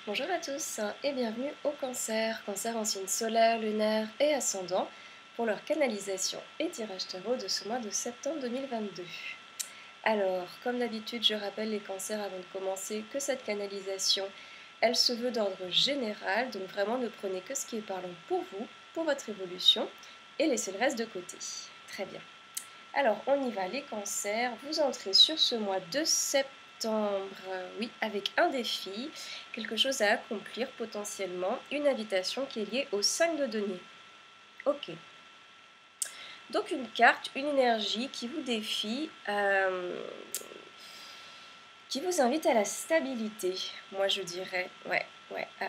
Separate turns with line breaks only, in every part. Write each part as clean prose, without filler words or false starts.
Bonjour à tous et bienvenue au Cancer, Cancer en signe solaire, lunaire et ascendant pour leur canalisation et tirage tarot de ce mois de septembre 2022. Alors, comme d'habitude, je rappelle les cancers avant de commencer que cette canalisation, elle se veut d'ordre général, donc vraiment ne prenez que ce qui est parlant pour vous, pour votre évolution et laissez le reste de côté. Très bien. Alors, on y va, les cancers. Vous entrez sur ce mois de septembre, oui, avec un défi, quelque chose à accomplir potentiellement, une invitation qui est liée au 5 de denier. Ok. Donc, une carte, une énergie qui vous défie, qui vous invite à la stabilité, moi je dirais, ouais,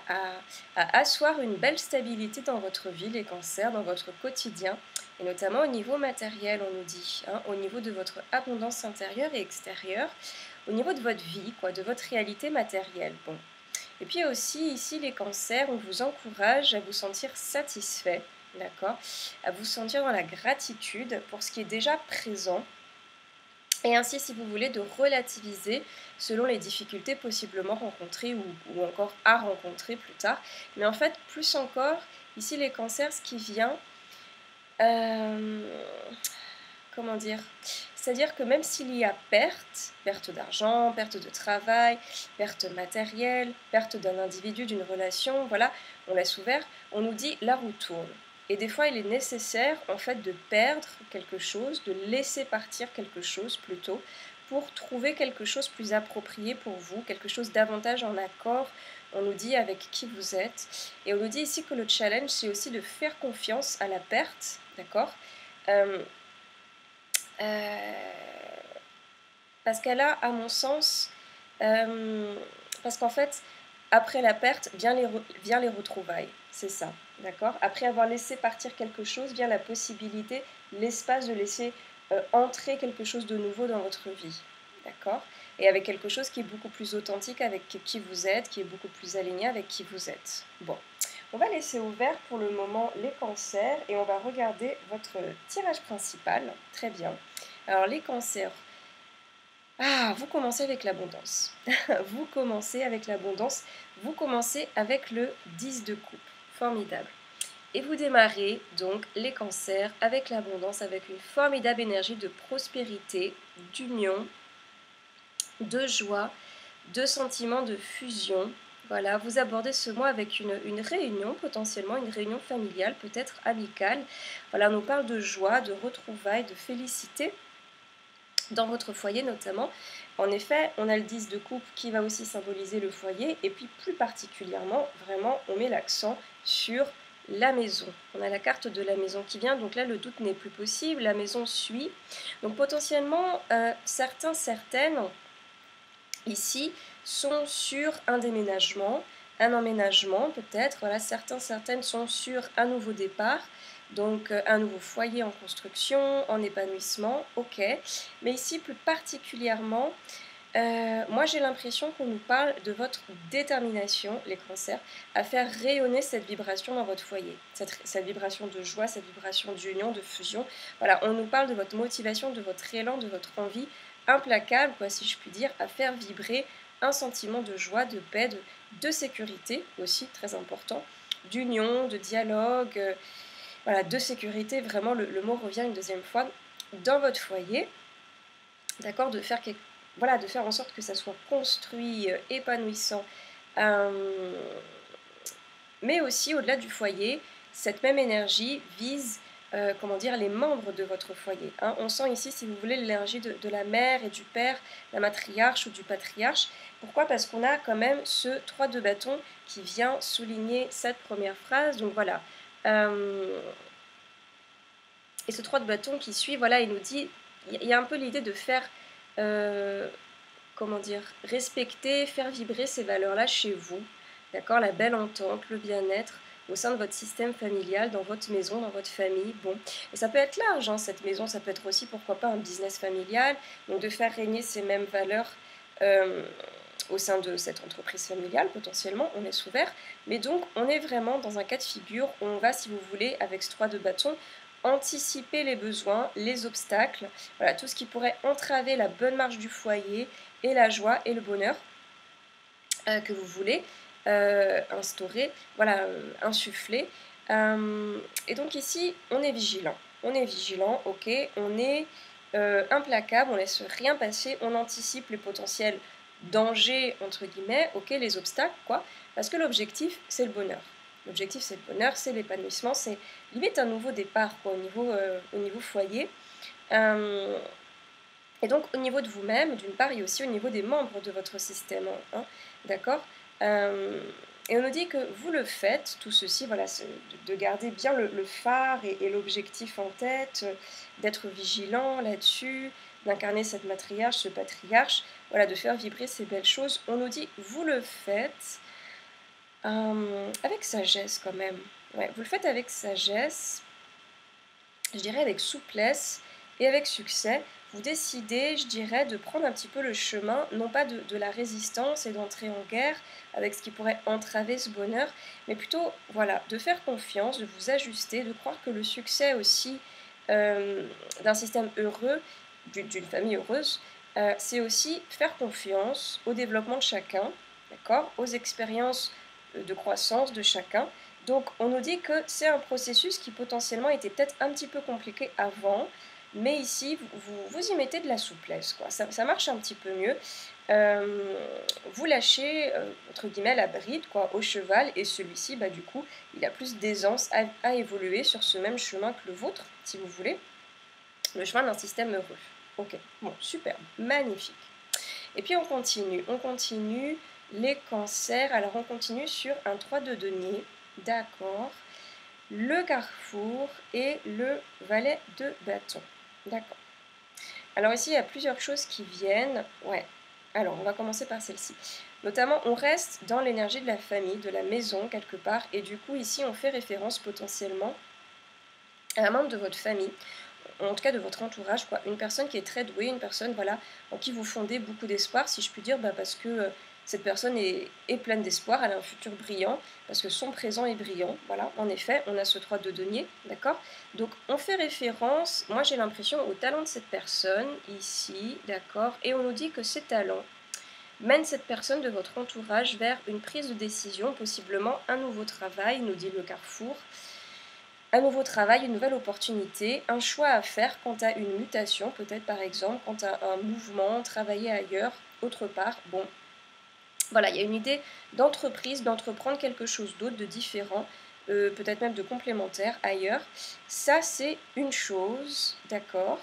à asseoir une belle stabilité dans votre vie, les cancers, dans votre quotidien, et notamment au niveau matériel, on nous dit, hein, au niveau de votre abondance intérieure et extérieure, au niveau de votre vie, quoi, de votre réalité matérielle. Bon. Et puis aussi, ici, les cancers, on vous encourage à vous sentir satisfait, d'accord, à vous sentir dans la gratitude pour ce qui est déjà présent, et ainsi, si vous voulez, de relativiser selon les difficultés possiblement rencontrées ou encore à rencontrer plus tard. Mais en fait, plus encore, ici les cancers, ce qui vient, comment dire, c'est-à-dire que même s'il y a perte d'argent, perte de travail, perte matérielle, perte d'un individu, d'une relation, voilà, on laisse ouvert, on nous dit la roue tourne. Et des fois, il est nécessaire en fait de perdre quelque chose, de laisser partir quelque chose plutôt, pour trouver quelque chose plus approprié pour vous, quelque chose davantage en accord, on nous dit, avec qui vous êtes. Et on nous dit ici que le challenge, c'est aussi de faire confiance à la perte, d'accord, parce qu'elle a, à mon sens, parce qu'en fait, après la perte, vient les retrouvailles, c'est ça, d'accord. Après avoir laissé partir quelque chose, vient la possibilité, l'espace de laisser entrer quelque chose de nouveau dans votre vie, d'accord. Et avec quelque chose qui est beaucoup plus authentique avec qui vous êtes, qui est beaucoup plus aligné avec qui vous êtes. Bon, on va laisser ouvert pour le moment les cancers et on va regarder votre tirage principal. Très bien. Alors les cancers, vous commencez avec l'abondance. Vous commencez avec l'abondance. Vous commencez avec le 10 de coupe. Formidable. Et vous démarrez donc les cancers avec l'abondance, avec une formidable énergie de prospérité, d'union, de joie, de sentiments de fusion. Voilà, vous abordez ce mois avec une réunion, potentiellement une réunion familiale, peut-être amicale. Voilà, on nous parle de joie, de retrouvailles, de félicité dans votre foyer notamment. En effet, on a le 10 de coupe qui va aussi symboliser le foyer, et puis plus particulièrement, vraiment, on met l'accent sur la maison. On a la carte de la maison qui vient, donc là le doute n'est plus possible, la maison suit. Donc potentiellement, certaines, ici, sont sur un déménagement, un emménagement peut-être, voilà, certaines sont sur un nouveau départ, donc un nouveau foyer en construction, en épanouissement, ok. Mais ici, plus particulièrement, moi j'ai l'impression qu'on nous parle de votre détermination, les cancers, à faire rayonner cette vibration dans votre foyer, cette vibration de joie, cette vibration d'union, de fusion. Voilà, on nous parle de votre motivation, de votre élan, de votre envie implacable, quoi, si je puis dire, à faire vibrer un sentiment de joie, de paix, de sécurité aussi, très important, d'union, de dialogue, voilà, de sécurité, vraiment le mot revient une deuxième fois, dans votre foyer, d'accord, de faire en sorte que ça soit construit, épanouissant, mais aussi au-delà du foyer, cette même énergie vise les membres de votre foyer, hein. On sent ici, si vous voulez, l'énergie de la mère et du père, la matriarche ou du patriarche. Pourquoi? Parce qu'on a quand même ce 3 de bâton qui vient souligner cette première phrase. Donc voilà. Et ce 3 de bâton qui suit, voilà, il nous dit, il y a un peu l'idée de faire, respecter, faire vibrer ces valeurs-là chez vous, d'accord, la belle entente, le bien-être au sein de votre système familial, dans votre maison, dans votre famille. Bon, et ça peut être large, hein, cette maison, ça peut être aussi, pourquoi pas, un business familial, donc de faire régner ces mêmes valeurs au sein de cette entreprise familiale, potentiellement, on est ouvert, mais donc on est vraiment dans un cas de figure où on va, si vous voulez, avec ce 3 de bâton, anticiper les besoins, les obstacles, voilà, tout ce qui pourrait entraver la bonne marche du foyer et la joie et le bonheur que vous voulez. instauré, voilà, insufflé. Et donc ici, on est vigilant. On est vigilant, ok, on est implacable, on laisse rien passer, on anticipe les potentiels dangers, entre guillemets, ok, les obstacles, quoi, parce que l'objectif, c'est le bonheur. L'objectif, c'est le bonheur, c'est l'épanouissement, c'est limite un nouveau départ, quoi, au niveau foyer. Et donc, au niveau de vous-même, d'une part, et aussi au niveau des membres de votre système, hein, d'accord. Et on nous dit que vous le faites, tout ceci, voilà, de garder bien le phare et l'objectif en tête, d'être vigilant là-dessus, d'incarner cette matriarche, ce patriarche, voilà, de faire vibrer ces belles choses. On nous dit, vous le faites avec sagesse quand même. Ouais, vous le faites avec sagesse, je dirais avec souplesse et avec succès. Vous décidez, je dirais, de prendre un petit peu le chemin, non pas de la résistance et d'entrer en guerre avec ce qui pourrait entraver ce bonheur, mais plutôt, voilà, de faire confiance, de vous ajuster, de croire que le succès aussi d'un système heureux, d'une famille heureuse, c'est aussi faire confiance au développement de chacun, d'accord, aux expériences de croissance de chacun. Donc on nous dit que c'est un processus qui potentiellement était peut-être un petit peu compliqué avant, mais ici vous y mettez de la souplesse, quoi. Ça marche un petit peu mieux. Vous lâchez entre guillemets la bride, quoi, au cheval, et celui-ci, bah, du coup, il a plus d'aisance à évoluer sur ce même chemin que le vôtre, si vous voulez, le chemin d'un système heureux. Ok, bon, super, magnifique. Et puis on continue les cancers. Alors on continue sur un 3 de denier, d'accord, le carrefour et le valet de bâton, d'accord. Alors ici il y a plusieurs choses qui viennent, ouais, alors on va commencer par celle-ci. Notamment on reste dans l'énergie de la famille, de la maison quelque part, et du coup ici on fait référence potentiellement à un membre de votre famille, en tout cas de votre entourage, quoi. Une personne qui est très douée, une personne, voilà, en qui vous fondez beaucoup d'espoir, si je puis dire, bah, parce que cette personne est pleine d'espoir, elle a un futur brillant, parce que son présent est brillant, voilà, en effet, on a ce 3 de denier, d'accord. Donc on fait référence, moi j'ai l'impression, au talent de cette personne, ici, d'accord, et on nous dit que ces talents mènent cette personne de votre entourage vers une prise de décision, possiblement un nouveau travail, nous dit le carrefour, un nouveau travail, une nouvelle opportunité, un choix à faire quant à une mutation, peut-être par exemple, quant à un mouvement, travailler ailleurs, autre part. Bon, voilà, il y a une idée d'entreprise, d'entreprendre quelque chose d'autre, de différent, peut-être même de complémentaire ailleurs. Ça, c'est une chose, d'accord,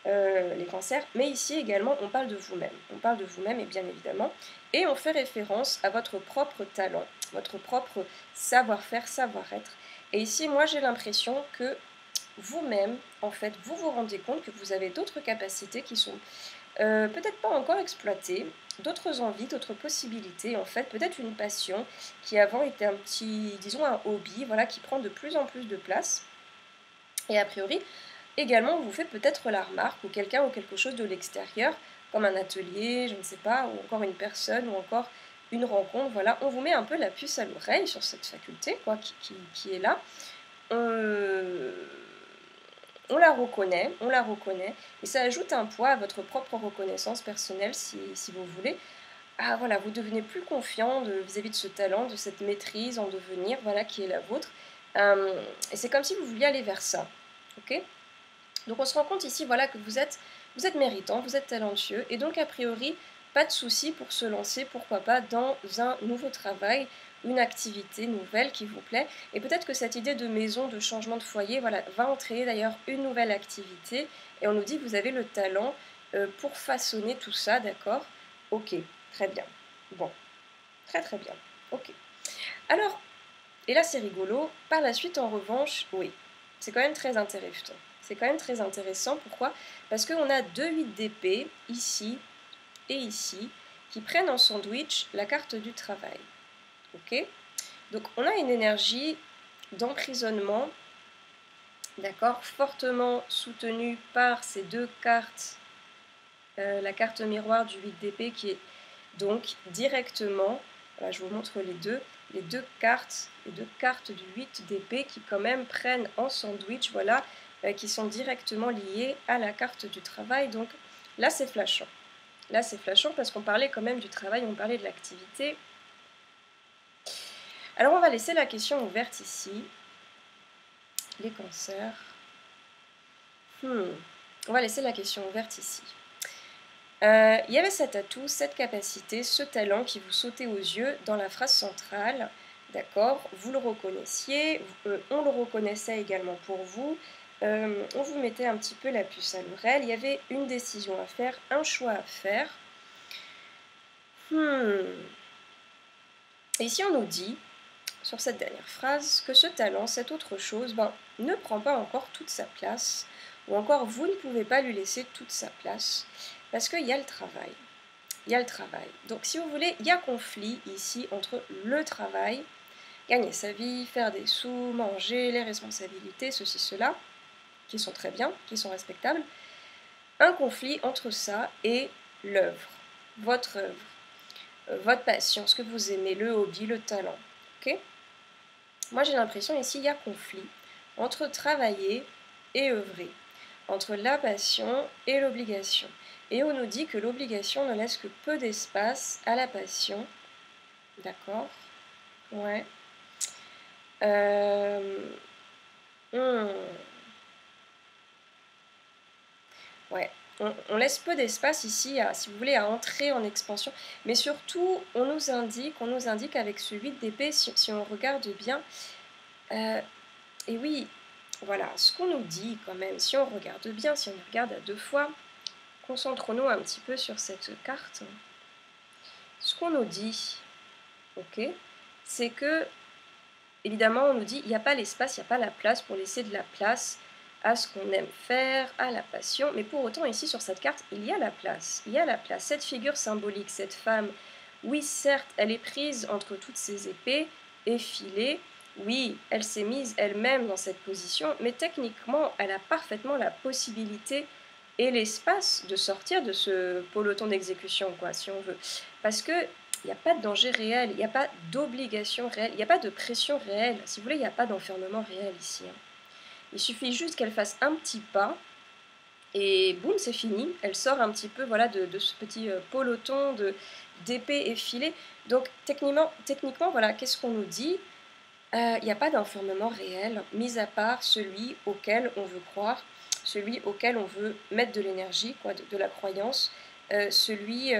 les cancers. Mais ici également, on parle de vous-même. On parle de vous-même, et bien évidemment. Et on fait référence à votre propre talent, votre propre savoir-faire, savoir-être. Et ici, moi, j'ai l'impression que vous-même, en fait, vous vous rendez compte que vous avez d'autres capacités qui sont peut-être pas encore exploitées, d'autres envies, d'autres possibilités, en fait, peut-être une passion qui avant était un petit, disons, un hobby, voilà, qui prend de plus en plus de place. Et a priori, également, on vous fait peut-être la remarque, ou quelqu'un ou quelque chose de l'extérieur, comme un atelier, je ne sais pas, ou encore une personne, ou encore une rencontre, voilà, on vous met un peu la puce à l'oreille sur cette faculté, quoi, qui est là. On la reconnaît, et ça ajoute un poids à votre propre reconnaissance personnelle, si vous voulez. Ah voilà, vous devenez plus confiant vis-à-vis de ce talent, de cette maîtrise en devenir, voilà, qui est la vôtre. Et c'est comme si vous vouliez aller vers ça, ok. Donc on se rend compte ici, voilà, que vous êtes méritant, vous êtes talentueux, et donc a priori, pas de souci pour se lancer, pourquoi pas, dans un nouveau travail, une activité nouvelle qui vous plaît. Et peut-être que cette idée de maison, de changement de foyer, voilà, va entraîner d'ailleurs une nouvelle activité. Et on nous dit que vous avez le talent pour façonner tout ça, d'accord. Ok, très bien. Bon, très très bien. Ok. Alors, et là c'est rigolo, par la suite en revanche, oui, c'est quand même très intéressant. C'est quand même très intéressant, pourquoi? Parce qu'on a 2 8 d'épée, ici et ici, qui prennent en sandwich la carte du travail. Ok. Donc on a une énergie d'emprisonnement, d'accord, fortement soutenue par ces 2 cartes, la carte miroir du 8 d'épée qui est donc directement, voilà, je vous montre les deux cartes du 8 d'épée qui quand même prennent en sandwich, voilà, qui sont directement liées à la carte du travail. Donc là c'est flashant. Là c'est flashant parce qu'on parlait quand même du travail, on parlait de l'activité. Alors on va laisser la question ouverte ici. Les cancers. On va laisser la question ouverte ici. Il y avait cet atout, cette capacité, ce talent qui vous sautait aux yeux dans la phrase centrale. D'accord, vous le reconnaissiez, on le reconnaissait également pour vous. On vous mettait un petit peu la puce à l'oreille. Il y avait une décision à faire, un choix à faire. Et ici on nous dit, sur cette dernière phrase, que ce talent, cette autre chose, ne prend pas encore toute sa place, ou encore vous ne pouvez pas lui laisser toute sa place, parce qu'il y a le travail. Il y a le travail. Donc si vous voulez, il y a conflit ici entre le travail, gagner sa vie, faire des sous, manger, les responsabilités, ceci, cela, qui sont très bien, qui sont respectables, un conflit entre ça et l'œuvre, votre œuvre, votre passion, ce que vous aimez, le hobby, le talent. Ok ? Moi j'ai l'impression ici il y a conflit entre travailler et œuvrer, entre la passion et l'obligation. Et on nous dit que l'obligation ne laisse que peu d'espace à la passion. D'accord ? Ouais. Ouais. On laisse peu d'espace ici, si vous voulez, à entrer en expansion. Mais surtout, on nous indique avec ce 8 d'épée, si on regarde bien, et oui, voilà, ce qu'on nous dit quand même, si on regarde bien, si on regarde à deux fois, concentrons-nous un petit peu sur cette carte. Ce qu'on nous dit, ok, c'est que, évidemment, on nous dit, il n'y a pas l'espace, il n'y a pas la place pour laisser de la place à ce qu'on aime faire, à la passion, mais pour autant, ici, sur cette carte, il y a la place, il y a la place. Cette figure symbolique, cette femme, oui, certes, elle est prise entre toutes ces épées, effilée, oui, elle s'est mise elle-même dans cette position, mais techniquement, elle a parfaitement la possibilité et l'espace de sortir de ce peloton d'exécution, quoi, si on veut. Parce que il n'y a pas de danger réel, il n'y a pas d'obligation réelle, il n'y a pas de pression réelle. Si vous voulez, il n'y a pas d'enfermement réel ici. Il suffit juste qu'elle fasse un petit pas et boum, c'est fini. Elle sort un petit peu voilà, de ce petit peloton d'épée effilée. Donc techniquement voilà, qu'est-ce qu'on nous dit ? Il n'y a pas d'enfermement réel, mis à part celui auquel on veut croire, celui auquel on veut mettre de l'énergie, de la croyance, celui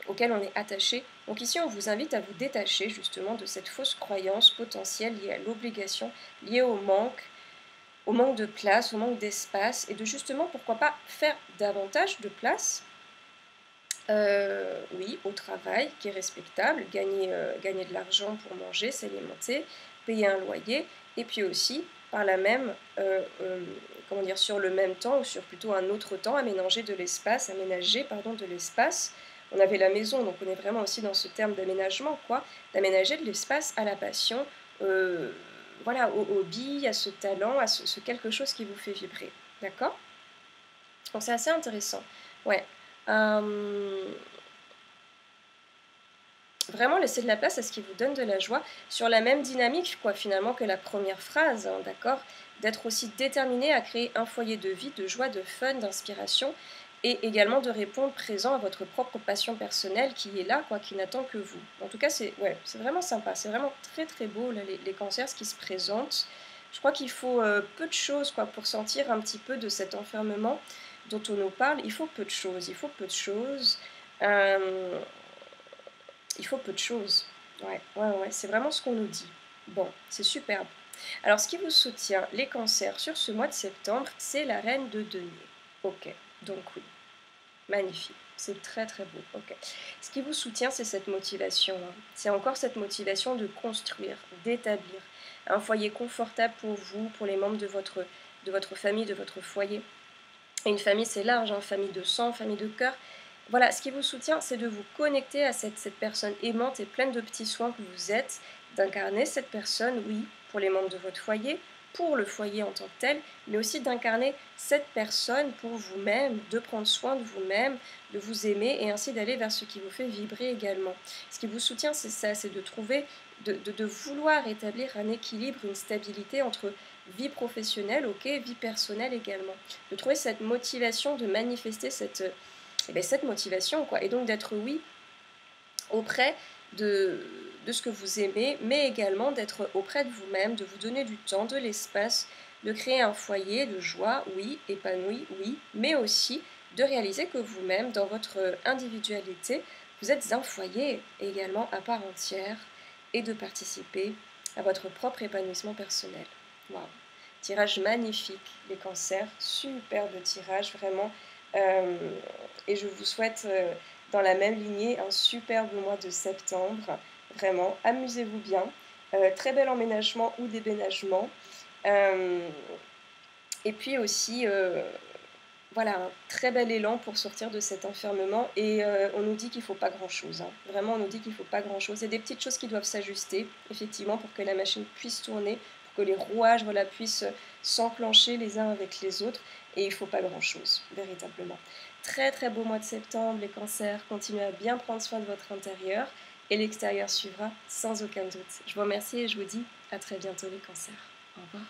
auquel on est attaché. Donc ici, on vous invite à vous détacher justement de cette fausse croyance potentielle liée à l'obligation, liée au manque de place, au manque d'espace, et de justement, pourquoi pas, faire davantage de place, oui, au travail, qui est respectable, gagner de l'argent pour manger, s'alimenter, payer un loyer, et puis aussi, par là même, comment dire, sur le même temps, ou sur plutôt un autre temps, aménager de l'espace, de l'espace. On avait la maison, donc on est vraiment aussi dans ce terme d'aménagement, quoi, d'aménager de l'espace à la passion, voilà, au hobby, à ce talent, à ce quelque chose qui vous fait vibrer. D'accord ? Donc c'est assez intéressant. Ouais. Vraiment laisser de la place à ce qui vous donne de la joie, sur la même dynamique, quoi, finalement, que la première phrase, hein, d'accord ? D'être aussi déterminé à créer un foyer de vie, de joie, de fun, d'inspiration, et également de répondre présent à votre propre passion personnelle qui est là, quoi, qui n'attend que vous. En tout cas, c'est vraiment sympa, c'est vraiment très très beau, là, les cancers, ce qui se présentent. Je crois qu'il faut peu de choses, quoi, pour sortir un petit peu de cet enfermement dont on nous parle. Il faut peu de choses, il faut peu de choses. Il faut peu de choses. Ouais, c'est vraiment ce qu'on nous dit. Bon, c'est superbe. Alors, ce qui vous soutient, les cancers, sur ce mois de septembre, c'est la reine de denier. Ok, donc oui, magnifique. C'est très très beau. Ok. Ce qui vous soutient, c'est cette motivation. Hein. C'est encore cette motivation de construire, d'établir un foyer confortable pour vous, pour les membres de votre famille, de votre foyer. Et une famille, c'est large, hein, famille de sang, famille de cœur. Voilà, ce qui vous soutient, c'est de vous connecter à cette personne aimante et pleine de petits soins que vous êtes, d'incarner cette personne, oui, pour les membres de votre foyer, pour le foyer en tant que tel, mais aussi d'incarner cette personne pour vous-même, de prendre soin de vous-même, de vous aimer et ainsi d'aller vers ce qui vous fait vibrer également. Ce qui vous soutient, c'est ça, c'est de trouver, de vouloir établir un équilibre, une stabilité entre vie professionnelle, ok, vie personnelle également. De trouver cette motivation, de manifester cette motivation, quoi. Et donc d'être, oui, auprès de de ce que vous aimez, mais également d'être auprès de vous-même, de vous donner du temps, de l'espace, de créer un foyer de joie, oui, épanoui, oui, mais aussi de réaliser que vous-même, dans votre individualité, vous êtes un foyer également à part entière et de participer à votre propre épanouissement personnel. Waouh! Tirage magnifique, les cancers, superbe tirage, vraiment. Euh, et je vous souhaite, dans la même lignée, un superbe mois de septembre. Vraiment, amusez-vous bien. Très bel emménagement ou déménagement. Euh, et puis aussi, voilà, un très bel élan pour sortir de cet enfermement. Et on nous dit qu'il ne faut pas grand-chose. Hein. Vraiment, on nous dit qu'il ne faut pas grand-chose. Il y a des petites choses qui doivent s'ajuster, effectivement, pour que la machine puisse tourner, pour que les rouages voilà, puissent s'enclencher les uns avec les autres. Et il ne faut pas grand-chose, véritablement. Très très beau mois de septembre, les cancers. Continuez à bien prendre soin de votre intérieur. Et l'extérieur suivra sans aucun doute. Je vous remercie et je vous dis à très bientôt les cancers. Au revoir.